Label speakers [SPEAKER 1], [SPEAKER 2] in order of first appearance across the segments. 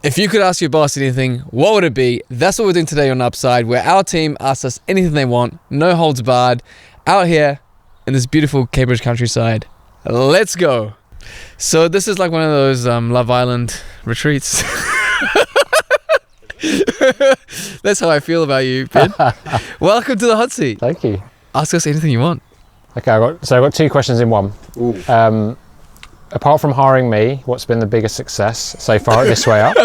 [SPEAKER 1] If you could ask your boss anything, what would it be? That's what we're doing today on Upside, where our team asks us anything they want, no holds barred, out here in this beautiful Cambridge countryside. Let's go. So this is like one of those Love Island retreats. That's how I feel about you, Ben. Welcome to the hot seat.
[SPEAKER 2] Thank you.
[SPEAKER 1] Ask us anything you want.
[SPEAKER 2] Okay, I've got two questions in one. Apart from hiring me, what's been the biggest success so far at This Way Up?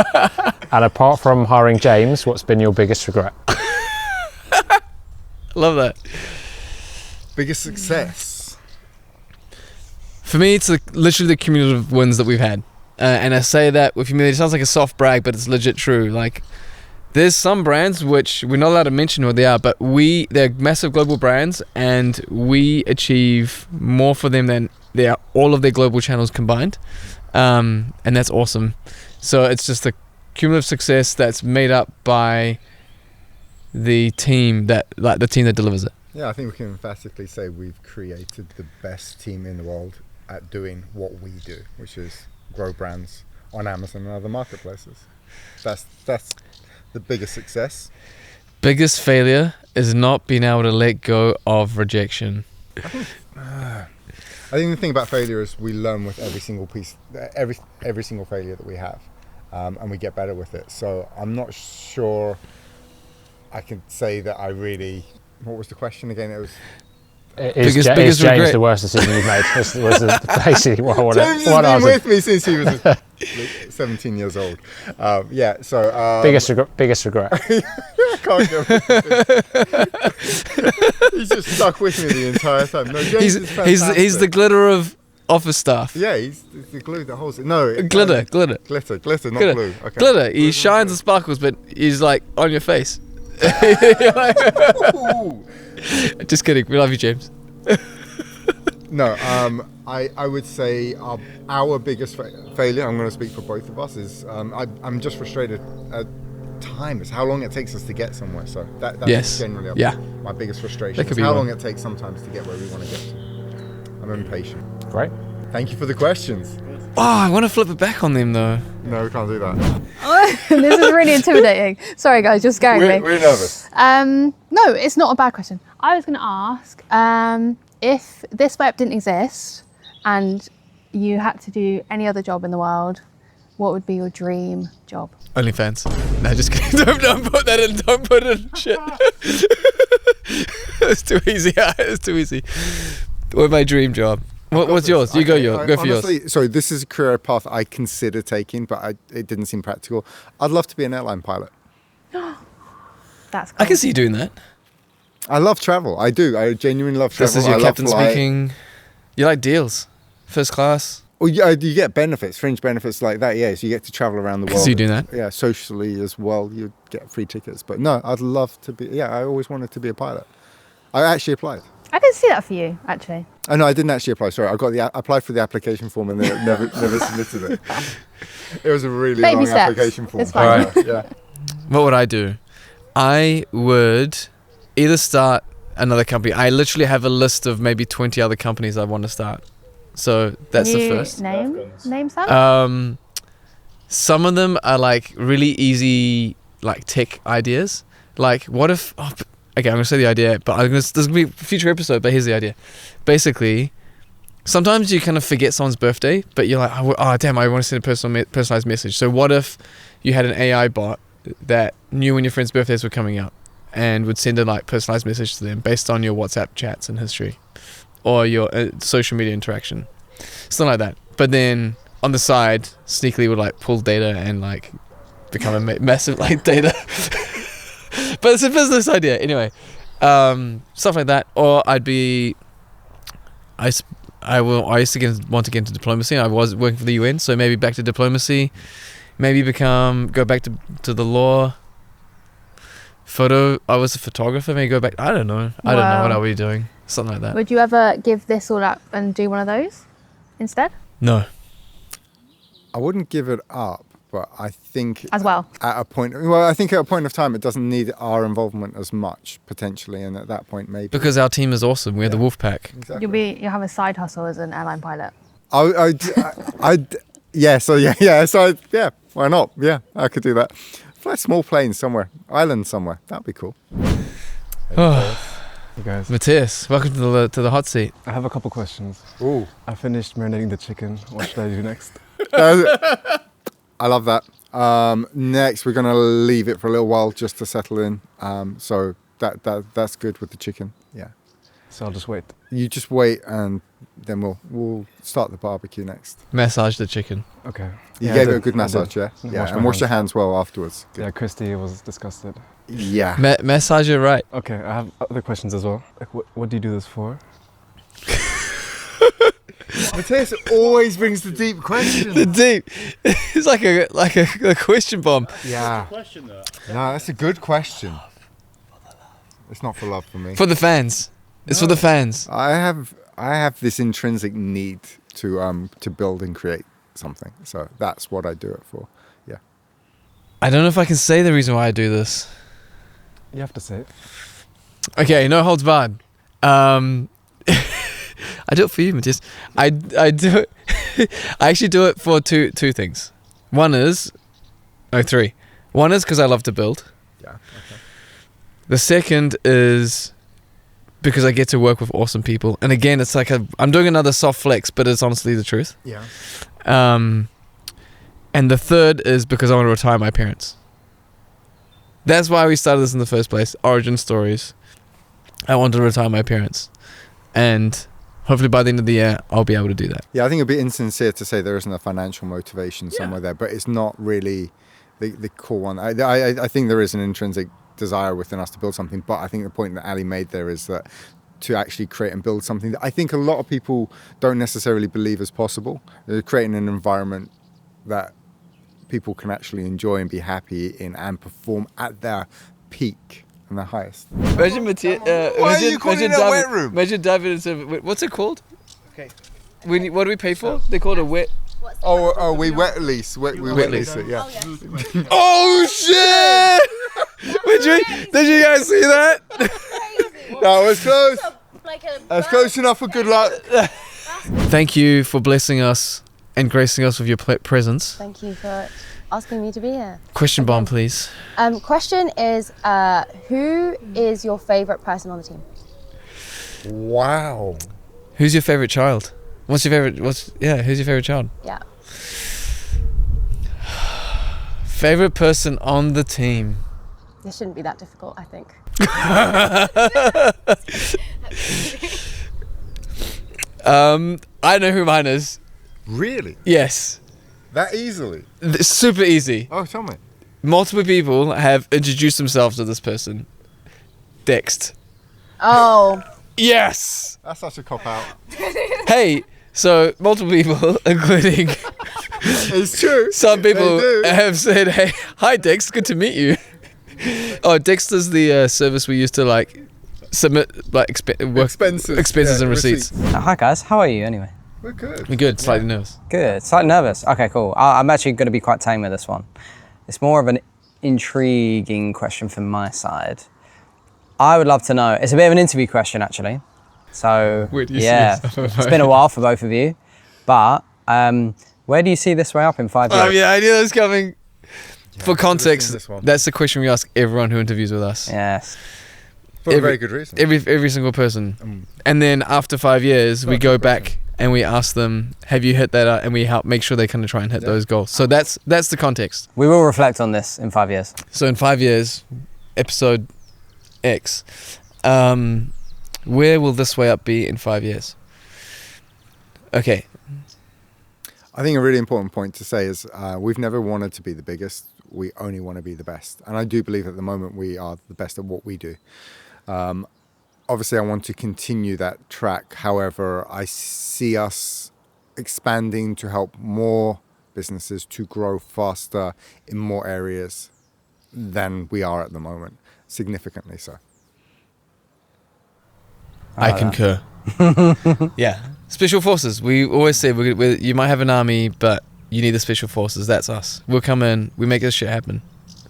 [SPEAKER 2] And apart from hiring James, what's been your biggest regret?
[SPEAKER 1] Love that.
[SPEAKER 3] Biggest success?
[SPEAKER 1] For me, it's literally the cumulative wins that we've had. And I say that with humility. It sounds like a soft brag, but it's legit true. Like, there's some brands which we're not allowed to mention what they are, but they're massive global brands, and we achieve more for them than all of their global channels combined. And that's awesome. So it's just a cumulative success that's made up by the team that delivers it.
[SPEAKER 3] Yeah, I think we can emphatically say we've created the best team in the world at doing what we do, which is grow brands on Amazon and other marketplaces. That's the biggest success.
[SPEAKER 1] Biggest failure is not being able to let go of rejection.
[SPEAKER 3] I think the thing about failure is we learn with every single piece, every single failure that we have, and we get better with it. So I'm not sure I can say that I really. What was the question again? It was.
[SPEAKER 2] Is James
[SPEAKER 1] regret.
[SPEAKER 2] The worst decision you've made? Was basically what I wanted.
[SPEAKER 3] James has been with me since he was 17 years old. Yeah. So
[SPEAKER 2] biggest regret.
[SPEAKER 3] I can't go with this. He's just stuck with me the entire time. No, James is fantastic.
[SPEAKER 1] He's the glitter of office staff.
[SPEAKER 3] Yeah, he's the glue that holds it. No,
[SPEAKER 1] glitter,
[SPEAKER 3] not glue. Okay.
[SPEAKER 1] Glitter. He shines and sparkles, but he's like on your face. Just kidding. We love you, James.
[SPEAKER 3] No, I would say our biggest failure, I'm going to speak for both of us, is I'm just frustrated at time. It's how long it takes us to get somewhere. So that's generally my biggest frustration. Is how long it takes sometimes to get where we want to get to. I'm impatient.
[SPEAKER 2] Great.
[SPEAKER 3] Thank you for the questions.
[SPEAKER 1] Oh, I want to flip it back on them though.
[SPEAKER 3] No, we can't do that.
[SPEAKER 4] This is really intimidating. Sorry guys, you're scaring me.
[SPEAKER 3] We're nervous.
[SPEAKER 4] No, it's not a bad question. I was going to ask, if This Way Up didn't exist and you had to do any other job in the world, what would be your dream job?
[SPEAKER 1] OnlyFans. No, just kidding. Don't put that in. Don't put it in. Shit. It's too easy. It's too easy. What's my dream job? What's yours? You go for yours.
[SPEAKER 3] So this is a career path I consider taking, but it didn't seem practical. I'd love to be an airline pilot.
[SPEAKER 4] That's cool.
[SPEAKER 1] I can see you doing that.
[SPEAKER 3] I love travel. I do. I genuinely love travel.
[SPEAKER 1] This is your captain speaking. You like deals. First class.
[SPEAKER 3] Well, yeah, you get benefits, fringe benefits like that. Yeah, so you get to travel around the world.
[SPEAKER 1] I can see you doing that.
[SPEAKER 3] Yeah, socially as well. You get free tickets. But no, I'd love to be. Yeah, I always wanted to be a pilot. I actually applied.
[SPEAKER 4] I can see that for you, actually.
[SPEAKER 3] Oh no, I didn't actually apply. Sorry, I applied for the application form and then never submitted it. It was a really long application form.
[SPEAKER 4] It's fine.
[SPEAKER 3] Yeah.
[SPEAKER 1] What would I do? I would either start another company. I literally have a list of maybe 20 other companies I want to start. So that's the first.
[SPEAKER 4] Name some?
[SPEAKER 1] Some of them are like really easy, like tech ideas. Like, what if? Okay, I'm gonna say the idea, but this is gonna be a future episode. But here's the idea. Basically, sometimes you kind of forget someone's birthday, but you're like, oh damn, I want to send a personalized message. So what if you had an AI bot that knew when your friends' birthdays were coming up and would send a like personalized message to them based on your WhatsApp chats and history, or your social media interaction, something like that. But then on the side, sneakily would like pull data and like become a massive like data. But it's a business idea anyway. Stuff like that. Or I used to want to get into diplomacy. I was working for the UN, so maybe back to diplomacy. Maybe go back to the law. I was a photographer. Maybe go back. I don't know. I don't know what I would be doing. Something like that.
[SPEAKER 4] Would you ever give this all up and do one of those instead?
[SPEAKER 1] No.
[SPEAKER 3] I wouldn't give it up. But I think
[SPEAKER 4] as well
[SPEAKER 3] at a point of time it doesn't need our involvement as much potentially, and at that point maybe
[SPEAKER 1] because our team is awesome. We're the wolf pack.
[SPEAKER 3] Exactly.
[SPEAKER 4] You'll have a side hustle as an airline pilot.
[SPEAKER 3] yeah. So why not? Yeah, I could do that. Fly a small plane somewhere, island somewhere. That'd be cool.
[SPEAKER 5] You guys,
[SPEAKER 1] Matthias, welcome to the hot seat.
[SPEAKER 5] I have a couple questions.
[SPEAKER 3] Ooh,
[SPEAKER 5] I finished marinating the chicken. What should I do next?
[SPEAKER 3] I love that. Next, we're gonna leave it for a little while just to settle in. So that's good with the chicken. Yeah.
[SPEAKER 5] So I'll just wait.
[SPEAKER 3] You just wait, and then we'll start the barbecue next.
[SPEAKER 1] Massage the chicken.
[SPEAKER 5] Okay.
[SPEAKER 3] You
[SPEAKER 5] Yeah,
[SPEAKER 3] gave
[SPEAKER 5] I
[SPEAKER 3] it a
[SPEAKER 5] did.
[SPEAKER 3] good
[SPEAKER 5] I
[SPEAKER 3] massage,
[SPEAKER 5] did.
[SPEAKER 3] yeah? Yeah,
[SPEAKER 5] Wash my
[SPEAKER 3] and wash your
[SPEAKER 5] hands.
[SPEAKER 3] hands well afterwards. Good.
[SPEAKER 5] Yeah, Christy was disgusted.
[SPEAKER 3] Yeah.
[SPEAKER 1] Massage it right.
[SPEAKER 5] Okay, I have other questions as well. Like, what do you do this for?
[SPEAKER 3] Matthias always brings the deep questions.
[SPEAKER 1] The deep. It's like a question bomb.
[SPEAKER 3] Yeah.
[SPEAKER 6] Question though.
[SPEAKER 3] No, that's a good question. It's not for love for me.
[SPEAKER 1] For the fans. It's for the fans.
[SPEAKER 3] I have this intrinsic need to build and create something. So that's what I do it for. Yeah.
[SPEAKER 1] I don't know if I can say the reason why I do this.
[SPEAKER 5] You have to say it.
[SPEAKER 1] Okay, no holds barred. I do it for you, Matthias. I do it. I actually do it for two things. Three. One is because I love to build.
[SPEAKER 3] Yeah. Okay.
[SPEAKER 1] The second is because I get to work with awesome people. And again, it's like I'm doing another soft flex, but it's honestly the truth.
[SPEAKER 3] Yeah.
[SPEAKER 1] And the third is because I want to retire my parents. That's why we started this in the first place. Origin stories. I want to retire my parents. And hopefully by the end of the year, I'll be able to do that.
[SPEAKER 3] Yeah, I think it'd be insincere to say there isn't a financial motivation somewhere there, but it's not really the core one. I think there is an intrinsic desire within us to build something, but I think the point that Ali made there is that to actually create and build something that I think a lot of people don't necessarily believe is possible. Creating an environment that people can actually enjoy and be happy in and perform at their peak and their highest.
[SPEAKER 1] Imagine Matthias.
[SPEAKER 3] Why are you calling it a wet room?
[SPEAKER 1] Imagine David is what's it called?
[SPEAKER 3] Okay.
[SPEAKER 1] What do we pay for? They call it a wet.
[SPEAKER 3] We wet lease. We wet lease it, yeah.
[SPEAKER 1] Oh shit! Did you guys see that?
[SPEAKER 3] That was close. That's close enough for good luck.
[SPEAKER 1] Thank you for blessing us and gracing us with your presence.
[SPEAKER 7] Thank you for asking me to be here.
[SPEAKER 1] Question bomb, please.
[SPEAKER 7] Question is, who is your favourite person on the team?
[SPEAKER 3] Wow.
[SPEAKER 1] Who's your favorite child? Who's your favorite child?
[SPEAKER 7] Yeah.
[SPEAKER 1] Favorite person on the team.
[SPEAKER 7] This shouldn't be that difficult, I think.
[SPEAKER 1] I know who mine is.
[SPEAKER 3] Really?
[SPEAKER 1] Yes.
[SPEAKER 3] That easily?
[SPEAKER 1] It's super easy.
[SPEAKER 3] Oh, tell me.
[SPEAKER 1] Multiple people have introduced themselves to this person. Dext.
[SPEAKER 7] Oh.
[SPEAKER 1] Yes.
[SPEAKER 3] That's such a cop out.
[SPEAKER 1] Hey, so multiple people, including
[SPEAKER 3] It's true.
[SPEAKER 1] some people,
[SPEAKER 3] They do.
[SPEAKER 1] have said, "Hey, hi Dex, good to meet you." Oh, Dext is the service we use to like submit like expenses
[SPEAKER 3] Yeah,
[SPEAKER 1] and receipts.
[SPEAKER 8] Hi guys, how are you anyway?
[SPEAKER 3] We're good.
[SPEAKER 1] We're good. Slightly nervous.
[SPEAKER 8] Good, slightly nervous. Okay, cool. I'm actually going to be quite tame with this one. It's more of an intriguing question from my side. I would love to know, it's a bit of an interview question actually. So,
[SPEAKER 1] Where do you see
[SPEAKER 8] yeah,
[SPEAKER 1] yourself?
[SPEAKER 8] it's been a while for both of you, but where do you see this way up in 5 years?
[SPEAKER 1] Oh yeah, I knew that was coming. For
[SPEAKER 3] seen
[SPEAKER 1] context,
[SPEAKER 3] this one.
[SPEAKER 1] that's the question we ask everyone who interviews with us.
[SPEAKER 8] Yes.
[SPEAKER 3] For a very good reason.
[SPEAKER 1] Every single person. And then after 5 years, we go back and we ask them, have you hit that? And we help make sure they kind of try and hit those goals. So that's the context.
[SPEAKER 8] We will reflect on this in 5 years.
[SPEAKER 1] So in 5 years, episode X, where will This Way Up be in 5 years? Okay.
[SPEAKER 3] I think a really important point to say is we've never wanted to be the biggest. We only want to be the best. And I do believe at the moment we are the best at what we do. Obviously, I want to continue that track. However, I see us expanding to help more businesses to grow faster in more areas than we are at the moment, significantly so.
[SPEAKER 1] I concur. Yeah. Special Forces. We always say you might have an army, but you need the Special Forces. That's us. We'll come in, we make this shit happen.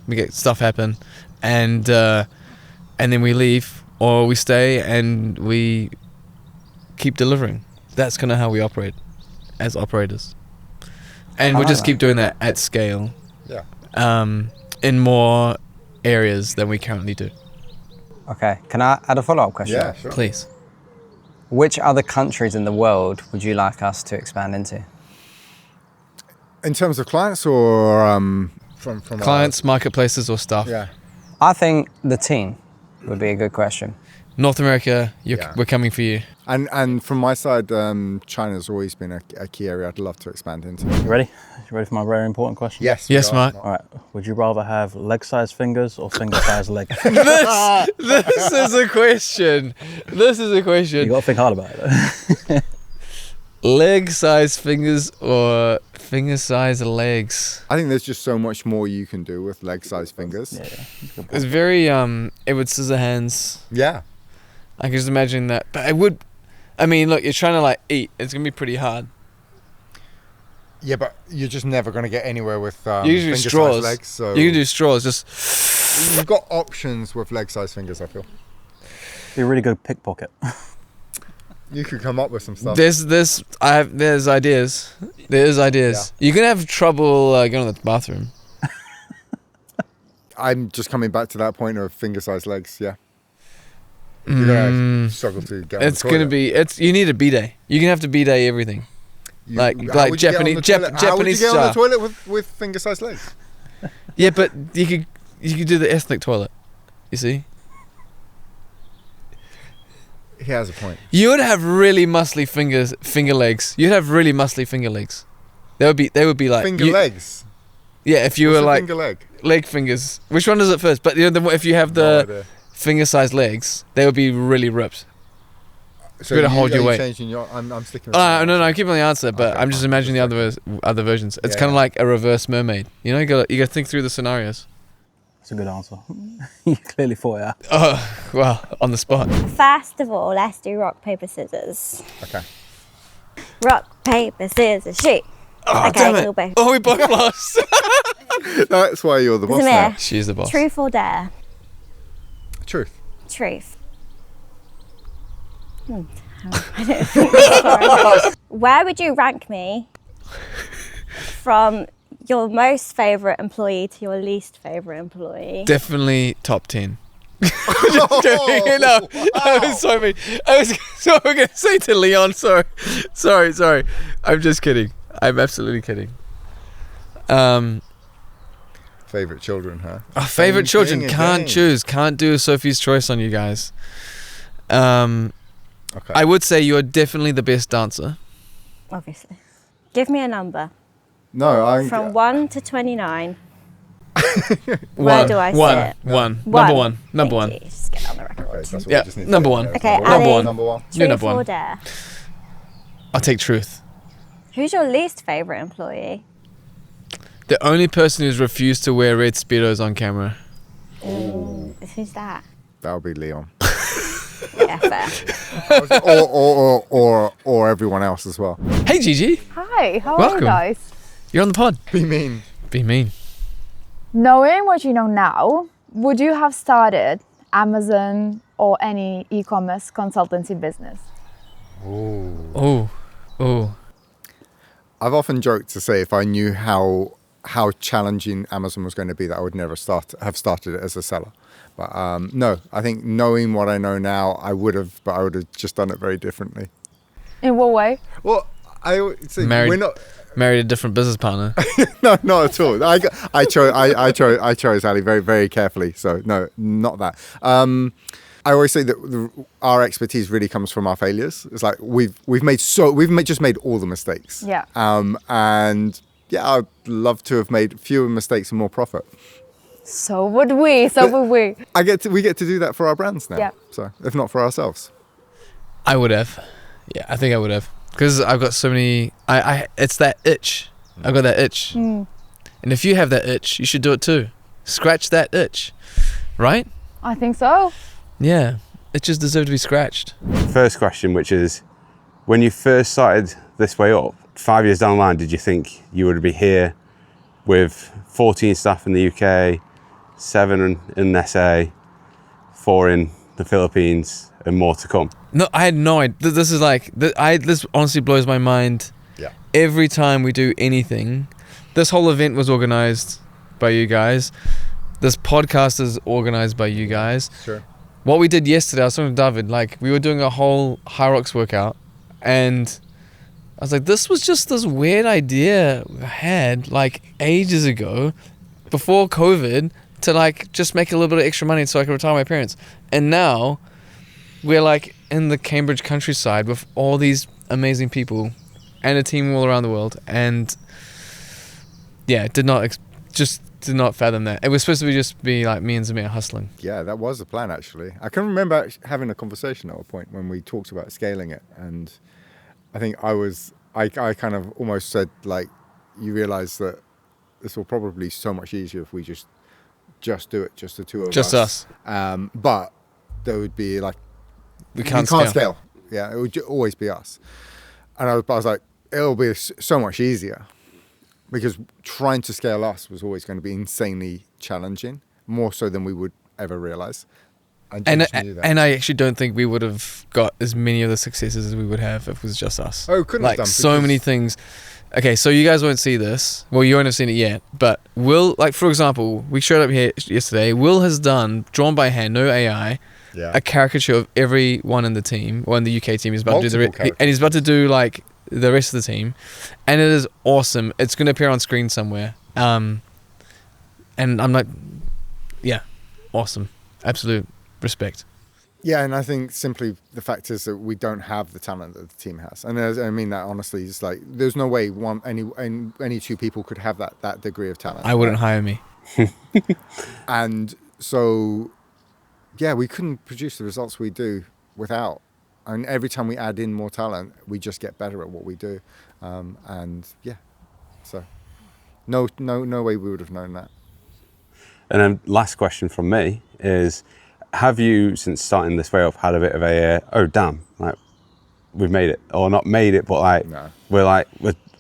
[SPEAKER 1] We get stuff happen, and then we leave, or we stay and we keep delivering. That's kind of how we operate as operators. and we'll just keep doing that at scale.
[SPEAKER 3] Yeah.
[SPEAKER 1] In more areas than we currently do.
[SPEAKER 8] Okay, can I add a follow-up question?
[SPEAKER 3] Yeah, sure.
[SPEAKER 1] Please.
[SPEAKER 8] Which other countries in the world would you like us to expand into?
[SPEAKER 3] In terms of clients or from
[SPEAKER 1] Clients, marketplaces, or stuff.
[SPEAKER 3] Yeah.
[SPEAKER 8] I think the team would be a good question.
[SPEAKER 1] North America,
[SPEAKER 3] Yeah.
[SPEAKER 1] we're coming for you.
[SPEAKER 3] And from my side, China's always been a key area I'd love to expand into.
[SPEAKER 6] You ready? You ready for my very important question?
[SPEAKER 3] Yes.
[SPEAKER 1] Yes, Mark.
[SPEAKER 6] All right. Would you rather have leg-sized fingers or finger-sized legs?
[SPEAKER 1] This is a question. This is a
[SPEAKER 6] You
[SPEAKER 1] question.
[SPEAKER 6] got to think hard about it.
[SPEAKER 1] Leg size fingers or finger size legs?
[SPEAKER 3] I think there's just so much more you can do with leg-sized fingers.
[SPEAKER 6] Yeah.
[SPEAKER 1] It's very Edward Scissorhands.
[SPEAKER 3] Yeah.
[SPEAKER 1] I can just imagine that. But look, you're trying to like eat. It's gonna be pretty hard.
[SPEAKER 3] Yeah, but you're just never going to get anywhere with
[SPEAKER 1] You can do
[SPEAKER 3] finger-sized
[SPEAKER 1] straws.
[SPEAKER 3] legs. So
[SPEAKER 1] You can do straws. Just
[SPEAKER 3] you've got options with leg-sized fingers, I feel.
[SPEAKER 6] Be a really good pickpocket.
[SPEAKER 3] You could come up with some stuff.
[SPEAKER 1] there's ideas. There's ideas. You're gonna have trouble going to the bathroom.
[SPEAKER 3] I'm just coming back to that point of finger-sized legs, yeah. You're going to struggle to get on
[SPEAKER 1] It's
[SPEAKER 3] the
[SPEAKER 1] gonna
[SPEAKER 3] toilet.
[SPEAKER 1] be. You need a bidet. You can have to bidet everything. Like
[SPEAKER 3] How would you get on
[SPEAKER 1] Japanese
[SPEAKER 3] the toilet? How would you
[SPEAKER 1] Japanese
[SPEAKER 3] get on the
[SPEAKER 1] style.
[SPEAKER 3] toilet with finger-sized legs?
[SPEAKER 1] Yeah, but you could do the ethnic toilet. You see,
[SPEAKER 3] He has a point.
[SPEAKER 1] you would have really muscly finger legs. You'd have really muscly finger legs. They would be like
[SPEAKER 3] Finger
[SPEAKER 1] you-
[SPEAKER 3] legs?
[SPEAKER 1] Yeah, if you
[SPEAKER 3] What's
[SPEAKER 1] were
[SPEAKER 3] a
[SPEAKER 1] like
[SPEAKER 3] finger leg?
[SPEAKER 1] leg fingers. Which one is it first? But if you have
[SPEAKER 3] No
[SPEAKER 1] the
[SPEAKER 3] idea.
[SPEAKER 1] finger-sized legs, they would be really ripped.
[SPEAKER 3] So
[SPEAKER 1] gonna hold
[SPEAKER 3] are
[SPEAKER 1] your
[SPEAKER 3] you
[SPEAKER 1] weight.
[SPEAKER 3] changing your, I'm sticking with
[SPEAKER 1] No, I keep on the answer, but
[SPEAKER 3] Okay,
[SPEAKER 1] I'm just
[SPEAKER 3] fine.
[SPEAKER 1] imagining the other versions. It's
[SPEAKER 3] Yeah,
[SPEAKER 1] kind of
[SPEAKER 3] yeah.
[SPEAKER 1] like a reverse mermaid. You know, you got to think through the scenarios.
[SPEAKER 6] That's a good answer. You clearly thought it out.
[SPEAKER 1] Oh, well, on the spot.
[SPEAKER 7] First of all, let's do rock, paper, scissors.
[SPEAKER 3] Okay.
[SPEAKER 7] Rock, paper, scissors, shoot.
[SPEAKER 1] Oh,
[SPEAKER 7] Okay,
[SPEAKER 1] damn
[SPEAKER 7] we'll
[SPEAKER 1] it.
[SPEAKER 7] both.
[SPEAKER 1] Oh, we both lost.
[SPEAKER 3] That's why you're the boss
[SPEAKER 7] Zamir.
[SPEAKER 3] now.
[SPEAKER 1] She's the boss.
[SPEAKER 7] Truth or dare?
[SPEAKER 3] Truth.
[SPEAKER 7] Truth. Where would you rank me from your most favourite employee to your least favourite employee?
[SPEAKER 1] Definitely top 10. Just kidding. No, I was sorry. I was going to say to Leon. Sorry. I'm just kidding. I'm absolutely kidding.
[SPEAKER 3] Favorite children, huh?
[SPEAKER 1] Our favorite
[SPEAKER 3] Same
[SPEAKER 1] children
[SPEAKER 3] thing
[SPEAKER 1] can't
[SPEAKER 3] again.
[SPEAKER 1] choose. Can't do Sophie's choice on you guys.
[SPEAKER 3] Okay.
[SPEAKER 1] I would say you're definitely the best dancer.
[SPEAKER 7] Obviously. Give me a number.
[SPEAKER 3] No, I'm
[SPEAKER 7] From 1 to 29.
[SPEAKER 1] One.
[SPEAKER 7] Where do I sit?
[SPEAKER 1] One.
[SPEAKER 7] One.
[SPEAKER 1] Number one.
[SPEAKER 7] Thank you. Just get on the record.
[SPEAKER 3] Okay, that's what
[SPEAKER 1] Yeah,
[SPEAKER 3] we just need to
[SPEAKER 1] number
[SPEAKER 3] say.
[SPEAKER 1] one.
[SPEAKER 3] Yeah,
[SPEAKER 7] Okay,
[SPEAKER 3] number
[SPEAKER 1] Ali.
[SPEAKER 3] Number one.
[SPEAKER 1] You're
[SPEAKER 7] Truth
[SPEAKER 1] number
[SPEAKER 7] or
[SPEAKER 1] one.
[SPEAKER 7] dare?
[SPEAKER 1] I'll take truth.
[SPEAKER 7] Who's your least favourite employee?
[SPEAKER 1] The only person who's refused to wear red Speedos on camera.
[SPEAKER 7] Who's that?
[SPEAKER 3] That'll be Leon.
[SPEAKER 7] Yeah, fair.
[SPEAKER 3] or everyone else as well.
[SPEAKER 1] Hey, Gigi.
[SPEAKER 4] Hi, how are
[SPEAKER 1] Welcome.
[SPEAKER 4] you guys?
[SPEAKER 1] You're on the pod.
[SPEAKER 3] Be mean.
[SPEAKER 1] Be mean.
[SPEAKER 4] Knowing what you know now, would you have started Amazon or any e-commerce consultancy business?
[SPEAKER 1] Oh.
[SPEAKER 3] I've often joked to say if I knew how challenging Amazon was going to be, that I would never have started it as a seller. But no, I think knowing what I know now, I would have, but I would have just done it very differently.
[SPEAKER 4] In what way?
[SPEAKER 3] Well, I would say
[SPEAKER 1] Married.
[SPEAKER 3] we're not.
[SPEAKER 1] Married a different business partner.
[SPEAKER 3] No, not at all. I chose Ali very, very carefully. So no, not that. I always say that our expertise really comes from our failures. It's like we've just made all the mistakes.
[SPEAKER 4] Yeah.
[SPEAKER 3] And yeah, I'd love to have made fewer mistakes and more profit.
[SPEAKER 4] So would we.
[SPEAKER 3] We get to do that for our brands now.
[SPEAKER 4] Yeah.
[SPEAKER 3] So if not for ourselves.
[SPEAKER 1] I would have. Yeah, I think I would have. Because I've got so many... It's that itch. I've got that itch. And if you have that itch, you should do it too. Scratch that itch. Right?
[SPEAKER 4] I think so.
[SPEAKER 1] Yeah. Itches deserve to be scratched.
[SPEAKER 9] First question, which is, when you first started this way up, 5 years down the line, did you think you would be here with 14 staff in the UK, 7 in SA, 4 in the Philippines, and more to come?
[SPEAKER 1] No, I had no idea. This is like... This honestly blows my mind.
[SPEAKER 3] Yeah.
[SPEAKER 1] every time we do anything, this whole event was organized by you guys. This podcast is organized by you guys.
[SPEAKER 3] Sure.
[SPEAKER 1] What we did yesterday, I was talking to David, like we were doing a whole High Rocks workout, and I was like, this was just this weird idea I had like ages ago, before COVID, to like just make a little bit of extra money so I could retire my parents. And now we're like in the Cambridge countryside with all these amazing people and a team all around the world. And yeah, did not fathom that. It was supposed to just be like me and Zamir hustling.
[SPEAKER 3] Yeah, that was the plan actually. I can remember having a conversation at a point when we talked about scaling it, and I think I kind of almost said like, you realise that this will probably be so much easier if we just do it, just the two of us.
[SPEAKER 1] Just us.
[SPEAKER 3] But there would be like,
[SPEAKER 1] We can't scale.
[SPEAKER 3] Yeah, it would always be us. And I was like, it'll be so much easier, because trying to scale us was always going to be insanely challenging, more so than we would ever realise.
[SPEAKER 1] And I actually don't think we would have got as many of the successes as we would have if it was just us.
[SPEAKER 3] Oh, couldn't
[SPEAKER 1] like
[SPEAKER 3] have done.
[SPEAKER 1] So many things. Okay, so you guys won't see this. Well, you won't have seen it yet. But Will, like for example, we showed up here yesterday. Will has done, drawn by hand, no AI, a caricature of everyone in the team, or in the UK team. He's about to do and he's about to do like the rest of the team, and it is awesome. It's going to appear on screen somewhere. And I'm like, yeah, awesome, absolute respect.
[SPEAKER 3] Yeah, and I think simply the fact is that we don't have the talent that the team has, and I mean that honestly. It's like there's no way any two people could have that degree of talent.
[SPEAKER 1] I wouldn't hire me.
[SPEAKER 3] And so, yeah, we couldn't produce the results we do without. And every time we add in more talent, we just get better at what we do. And yeah, so no way we would have known that.
[SPEAKER 9] And then last question from me is, have you, since starting this way up, had a bit of a, oh damn, like we've made it, or not made it, but like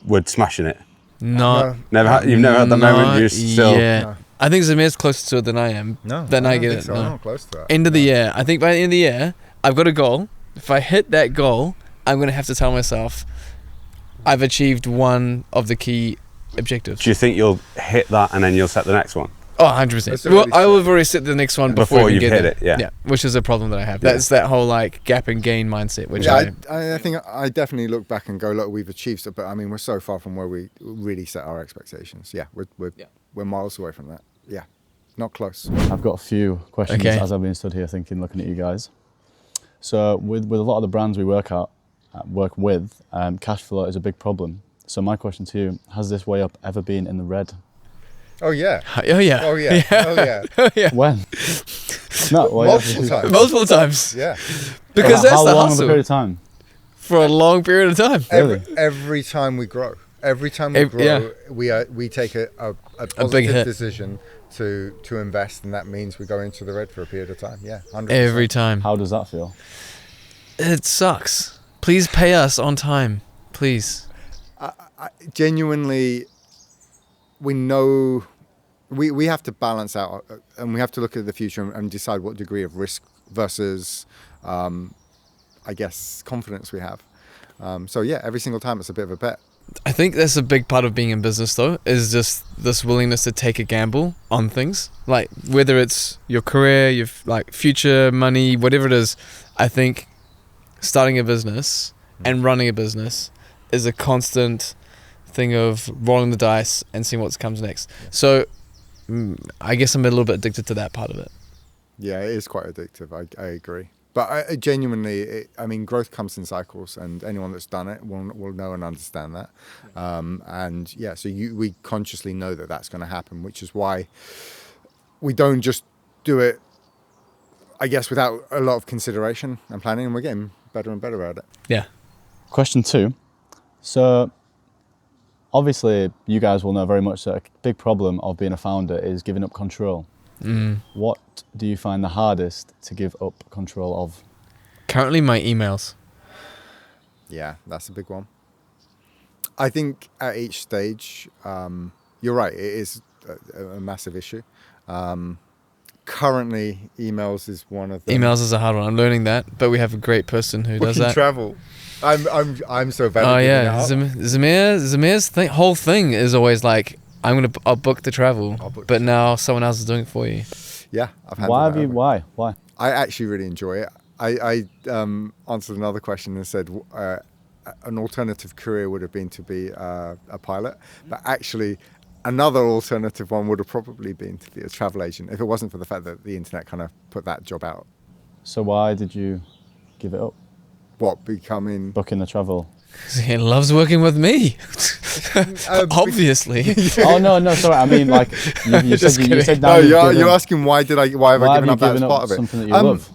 [SPEAKER 9] we're smashing it?
[SPEAKER 1] No.
[SPEAKER 9] You've never had that moment. You're still.
[SPEAKER 1] Yeah. No. I think Zamir's closer to it than I am.
[SPEAKER 3] No.
[SPEAKER 1] Than I get it.
[SPEAKER 3] So.
[SPEAKER 1] No.
[SPEAKER 3] I'm not close to that.
[SPEAKER 1] End of the year. I think by the end of the year, I've got a goal. If I hit that goal, I'm going to have to tell myself I've achieved one of the key objectives.
[SPEAKER 9] Do you think you'll hit that and then you'll set the next one?
[SPEAKER 1] Oh, 100%. Well, I will have already set the next one before
[SPEAKER 9] you've
[SPEAKER 1] get
[SPEAKER 9] hit
[SPEAKER 1] it.
[SPEAKER 9] Yeah,
[SPEAKER 1] which is a problem that I have. That's that whole like gap and gain mindset. Which
[SPEAKER 3] I think I definitely look back and go, look, we've achieved it, but I mean, we're so far from where we really set our expectations. Yeah, we're miles away from that. Yeah, not close.
[SPEAKER 10] I've got a few questions as I've been stood here thinking, looking at you guys. So with a lot of the brands we work with, cash flow is a big problem. So my question to you, has this way up ever been in the red?
[SPEAKER 3] Oh yeah.
[SPEAKER 1] Oh yeah.
[SPEAKER 3] Oh yeah. Oh yeah.
[SPEAKER 1] Oh yeah.
[SPEAKER 10] When? No,
[SPEAKER 3] multiple times.
[SPEAKER 1] Multiple times.
[SPEAKER 3] Yeah.
[SPEAKER 1] Because that's
[SPEAKER 10] how
[SPEAKER 1] the
[SPEAKER 10] long
[SPEAKER 1] hustle.
[SPEAKER 10] of a period of time?
[SPEAKER 1] For a long period of time.
[SPEAKER 3] Every time we grow. Every time we grow, we take a positive decision to invest, and that means we go into the red for a period of time. Yeah, 100%.
[SPEAKER 1] Every time.
[SPEAKER 10] How does that feel?
[SPEAKER 1] It sucks. Please pay us on time, please.
[SPEAKER 3] Genuinely, we know we have to balance out, and we have to look at the future and decide what degree of risk versus, I guess, confidence we have. So yeah, every single time it's a bit of a bet.
[SPEAKER 1] I think that's a big part of being in business though, is just this willingness to take a gamble on things. Like whether it's your career, your like future, money, whatever it is, I think starting a business and running a business is a constant thing of rolling the dice and seeing what comes next. So I guess I'm a little bit addicted to that part of it.
[SPEAKER 3] Yeah, it is quite addictive. I agree. But I genuinely, I mean, growth comes in cycles, and anyone that's done it will know and understand that. And yeah, so we consciously know that that's going to happen, which is why we don't just do it, I guess, without a lot of consideration and planning, and we're getting better and better at it.
[SPEAKER 1] Yeah.
[SPEAKER 10] Question 2. So obviously you guys will know very much that a big problem of being a founder is giving up control. What do you find the hardest to give up control of?
[SPEAKER 1] Currently my emails.
[SPEAKER 3] Yeah, that's a big one. I think at each stage, you're right, it is a massive issue. Currently, emails is one of them.
[SPEAKER 1] Emails is a hard one. I'm learning that, but we have a great person who does
[SPEAKER 3] Booking
[SPEAKER 1] that.
[SPEAKER 3] travel. I'm so bad.
[SPEAKER 1] Oh
[SPEAKER 3] at
[SPEAKER 1] yeah,
[SPEAKER 3] giving it up.
[SPEAKER 1] Zamir's whole thing is always like, I'll book the travel,
[SPEAKER 3] book
[SPEAKER 1] but now someone else is doing it for you.
[SPEAKER 3] Yeah, I've handled
[SPEAKER 10] Why
[SPEAKER 3] that
[SPEAKER 10] have you?
[SPEAKER 3] over.
[SPEAKER 10] Why?
[SPEAKER 3] I actually really enjoy it. I answered another question and said an alternative career would have been to be a pilot, but actually another alternative one would have probably been to be a travel agent if it wasn't for the fact that the internet kind of put that job out.
[SPEAKER 10] So why did you give it up?
[SPEAKER 3] What, becoming...
[SPEAKER 10] Booking the travel?
[SPEAKER 1] He loves working with me. Obviously.
[SPEAKER 10] Oh no, sorry. I mean, like you said. Now
[SPEAKER 3] you're asking why have I given up that as part of it?
[SPEAKER 10] Something that you love?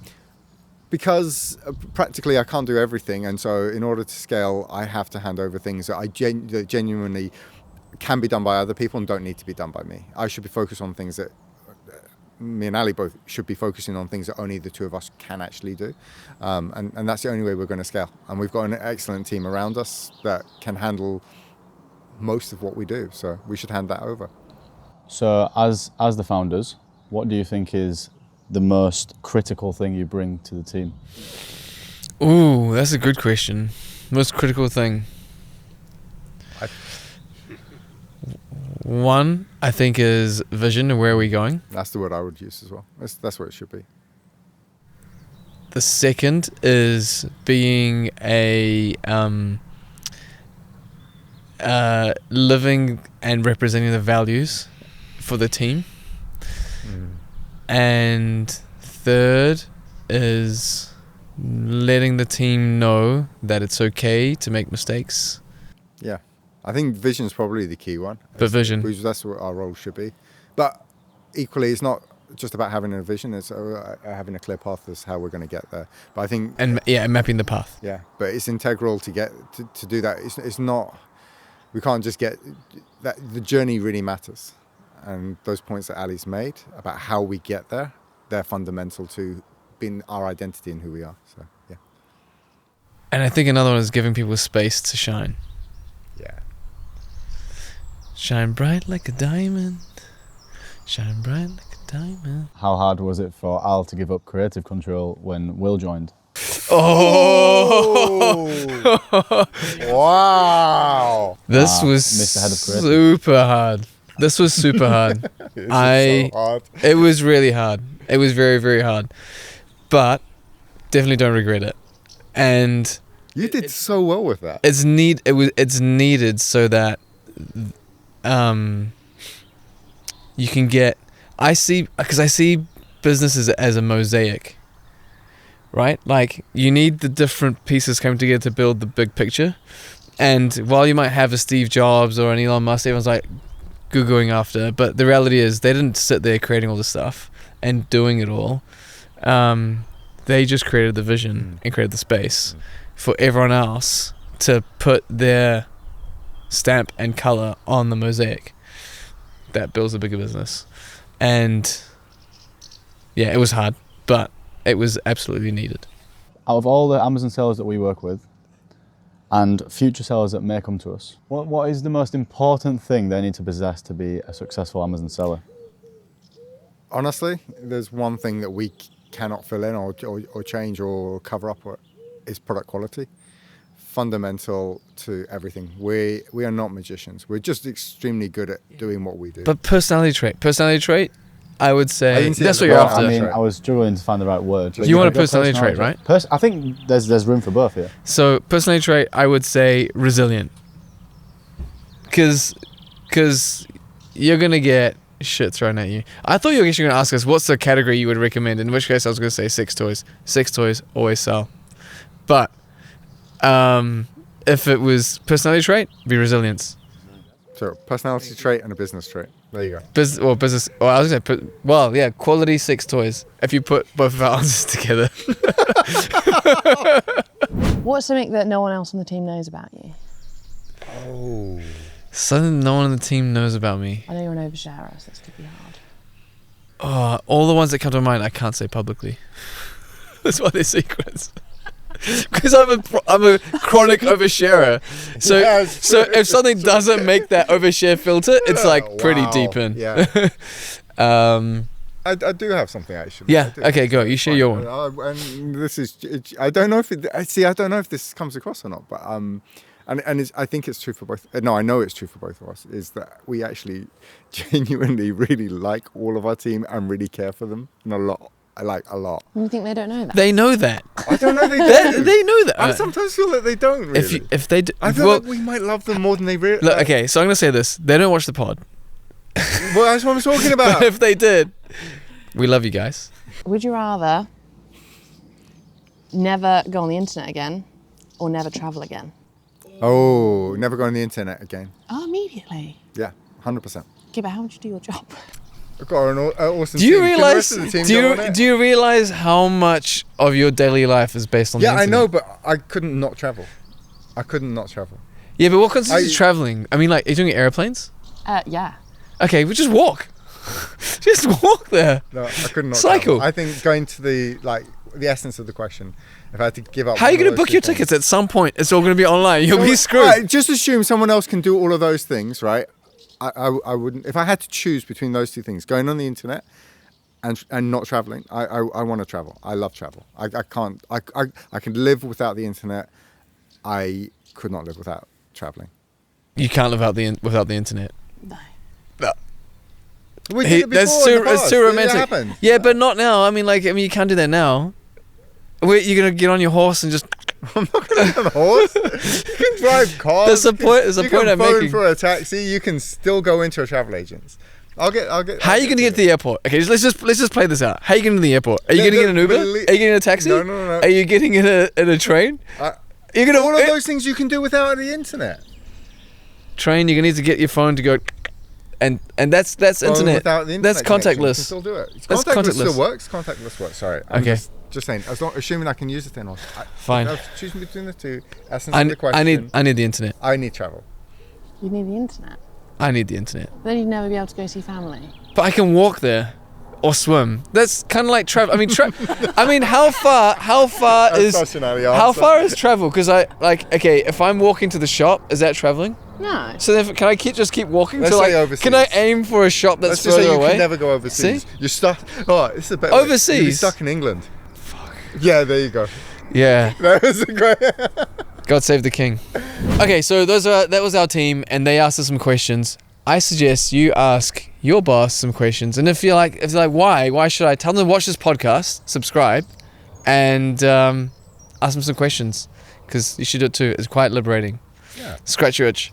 [SPEAKER 3] Because practically I can't do everything, and so in order to scale, I have to hand over things that that genuinely can be done by other people and don't need to be done by me. I should be focused on things that me and Ali both should be focusing on things that only the two of us can actually do, and that's the only way we're going to scale. And we've got an excellent team around us that can handle most of what we do, so we should hand that over.
[SPEAKER 10] So as the founders, what do you think is the most critical thing you bring to the team?
[SPEAKER 1] Ooh, that's a good question. Most critical thing. One, I think, is vision and where are we going.
[SPEAKER 3] That's the word I would use as well. That's where it should be.
[SPEAKER 1] The second is being a living and representing the values for the team. And third is letting the team know that it's okay to make mistakes.
[SPEAKER 3] Yeah. I think vision is probably the key one.
[SPEAKER 1] But vision.
[SPEAKER 3] Because that's what our role should be. But equally, it's not just about having a vision, it's having a clear path as how we're going to get there. But I think...
[SPEAKER 1] And mapping the path.
[SPEAKER 3] Yeah, but it's integral to get to do that. It's not... We can't just get... that. The journey really matters. And those points that Ali's made about how we get there, they're fundamental to being our identity and who we are. So, yeah.
[SPEAKER 1] And I think another one is giving people space to shine.
[SPEAKER 3] Yeah.
[SPEAKER 1] Shine bright like a diamond. Shine bright like a diamond.
[SPEAKER 10] How hard was it for Al to give up creative control when Will joined?
[SPEAKER 3] Oh! Wow!
[SPEAKER 1] This was
[SPEAKER 10] Mr. Head of Creative.
[SPEAKER 1] super hard. This was super hard.
[SPEAKER 3] So hard.
[SPEAKER 1] It was really hard. It was very, very hard. But definitely don't regret it. And
[SPEAKER 3] you did so well with that.
[SPEAKER 1] It's needed so that you can get... I see businesses as a mosaic, right? Like, you need the different pieces coming together to build the big picture. And while you might have a Steve Jobs or an Elon Musk, everyone's like Googling after, but the reality is they didn't sit there creating all this stuff and doing it all. They just created the vision and created the space for everyone else to put their stamp and color on the mosaic that builds a bigger business. And yeah, it was hard, but it was absolutely needed.
[SPEAKER 10] Out of all the Amazon sellers that we work with and future sellers that may come to us, what is the most important thing they need to possess to be a successful Amazon seller?
[SPEAKER 3] Honestly, there's one thing that we cannot fill in or change or cover up, is product quality. Fundamental to everything. We are not magicians. We're just extremely good at doing what we do.
[SPEAKER 1] But personality trait, I would say that's what you're after.
[SPEAKER 10] I mean, I was struggling to find the right word.
[SPEAKER 1] You want a personality trait, right?
[SPEAKER 10] I think there's room for both here.
[SPEAKER 1] So personality trait, I would say resilient. Because you're going to get shit thrown at you. I thought you were actually going to ask us what's the category you would recommend, in which case I was going to say sex toys. Sex toys always sell. But if it was personality trait, it'd be resilience.
[SPEAKER 3] So personality trait and a business trait. There you go.
[SPEAKER 1] Business. Well, I was going to say, quality sex toys. If you put both of our answers together.
[SPEAKER 4] What's something that no one else on the team knows about you?
[SPEAKER 3] Oh.
[SPEAKER 1] Something no one on the team knows about me.
[SPEAKER 4] I know you're an oversharer, so this could be hard.
[SPEAKER 1] All the ones that come to mind, I can't say publicly. That's why they're secrets. Because I'm a chronic oversharer. So if something doesn't make that overshare filter, it's like pretty deep in.
[SPEAKER 3] Yeah. I do have something actually.
[SPEAKER 1] Yeah.
[SPEAKER 3] I do.
[SPEAKER 1] Okay, go. You share your one.
[SPEAKER 3] And this is, I don't know if I don't know if this comes across or not, but I think it's true for both. No, I know it's true for both of us. Is that we actually genuinely really like all of our team and really care for them, and a lot. I like a lot.
[SPEAKER 4] You think they don't know that?
[SPEAKER 1] They know that.
[SPEAKER 3] I don't know. They do.
[SPEAKER 1] They know that.
[SPEAKER 3] I sometimes feel that they don't. Really.
[SPEAKER 1] If they do,
[SPEAKER 3] I feel like we might love them more than they really.
[SPEAKER 1] Look, okay, so I'm gonna say this: they don't watch the pod.
[SPEAKER 3] Well, that's what I'm talking about.
[SPEAKER 1] But if they did, we love you guys.
[SPEAKER 4] Would you rather never go on the internet again or never travel again?
[SPEAKER 3] Oh, never go on the internet again.
[SPEAKER 4] Oh, immediately.
[SPEAKER 3] Yeah, 100%.
[SPEAKER 4] Okay, but how would you do your job?
[SPEAKER 3] I've got an awesome
[SPEAKER 1] Do you
[SPEAKER 3] team. Can the
[SPEAKER 1] realize?
[SPEAKER 3] rest of the team go on it?
[SPEAKER 1] Do you realize how much of your daily life is based on?
[SPEAKER 3] Yeah,
[SPEAKER 1] the
[SPEAKER 3] I
[SPEAKER 1] internet?
[SPEAKER 3] know, but I couldn't not travel. I couldn't not travel.
[SPEAKER 1] Yeah, but what constitutes traveling? I mean, like, are you doing airplanes?
[SPEAKER 4] Yeah.
[SPEAKER 1] Okay, we just walk. Just walk there.
[SPEAKER 3] No, I couldn't not
[SPEAKER 1] Cycle.
[SPEAKER 3] travel. I think going to the essence of the question, if I had to give up.
[SPEAKER 1] How are you going to book your
[SPEAKER 3] things,
[SPEAKER 1] tickets? At some point, it's all going to be online. You'll be screwed.
[SPEAKER 3] Right, just assume someone else can do all of those things, right? I wouldn't. If I had to choose between those two things, going on the internet and not traveling, I want to travel. I love travel. I can't. I can live without the internet. I could not live without traveling.
[SPEAKER 1] You can't live without the internet.
[SPEAKER 4] No.
[SPEAKER 3] We did it before
[SPEAKER 1] That's
[SPEAKER 3] in the
[SPEAKER 1] too. It's
[SPEAKER 3] past.
[SPEAKER 1] too
[SPEAKER 3] It
[SPEAKER 1] romantic.
[SPEAKER 3] happened.
[SPEAKER 1] Yeah, but not now. I mean, you can't do that now. Wait, you're gonna get on your horse and just.
[SPEAKER 3] I'm not going to get on a horse. You can drive cars.
[SPEAKER 1] There's a point. There's a point I'm
[SPEAKER 3] You can phone
[SPEAKER 1] making.
[SPEAKER 3] for a taxi. You can still go into a travel agent's. I'll get.
[SPEAKER 1] How are you gonna get to the airport? Okay, let's just play this out. How are you getting to the airport? Are you getting in an Uber? Are you getting in a taxi?
[SPEAKER 3] No.
[SPEAKER 1] Are you getting in a train? You're gonna
[SPEAKER 3] all of those things you can do without the internet.
[SPEAKER 1] Train. You're gonna need to get your phone to go, and that's internet.
[SPEAKER 3] Without the internet
[SPEAKER 1] That's
[SPEAKER 3] connection, you
[SPEAKER 1] contactless.
[SPEAKER 3] can still do it.
[SPEAKER 1] That's
[SPEAKER 3] Contactless
[SPEAKER 1] contactless.
[SPEAKER 3] still works. Contactless works. Sorry. I'm
[SPEAKER 1] Okay.
[SPEAKER 3] Just saying. Assuming I can use the thing.
[SPEAKER 1] Fine.
[SPEAKER 3] I'm choosing between the two. Essence of the question.
[SPEAKER 1] I need the internet.
[SPEAKER 3] I need travel.
[SPEAKER 4] You need the internet.
[SPEAKER 1] I need the internet.
[SPEAKER 4] Then you'd never be able to go see family.
[SPEAKER 1] But I can walk there, or swim. That's kind of like travel. I mean, how far
[SPEAKER 3] That's
[SPEAKER 1] is
[SPEAKER 3] such an alley
[SPEAKER 1] how
[SPEAKER 3] answer.
[SPEAKER 1] far is travel? Because if I'm walking to the shop, is that traveling?
[SPEAKER 4] No.
[SPEAKER 1] So then, can I just keep walking
[SPEAKER 3] Let's
[SPEAKER 1] till
[SPEAKER 3] say overseas.
[SPEAKER 1] Can I aim for a shop that's
[SPEAKER 3] Let's just
[SPEAKER 1] further
[SPEAKER 3] say you
[SPEAKER 1] away?
[SPEAKER 3] can never go overseas.
[SPEAKER 1] See?
[SPEAKER 3] You're stuck. Oh, this is a better way.
[SPEAKER 1] Overseas?
[SPEAKER 3] You'd be stuck in England. Fuck. Yeah, there you go.
[SPEAKER 1] Yeah.
[SPEAKER 3] That was a great.
[SPEAKER 1] God save the king. Okay, so that was our team, and they asked us some questions. I suggest you ask your boss some questions, and if you're like, why should I tell them to watch this podcast, subscribe, and ask them some questions, because you should do it too. It's quite liberating.
[SPEAKER 3] Yeah.
[SPEAKER 1] Scratch your itch.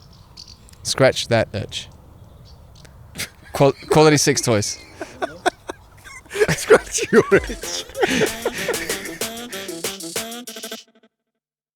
[SPEAKER 1] Scratch that itch. Quality 6 toys.
[SPEAKER 3] Scratch your itch.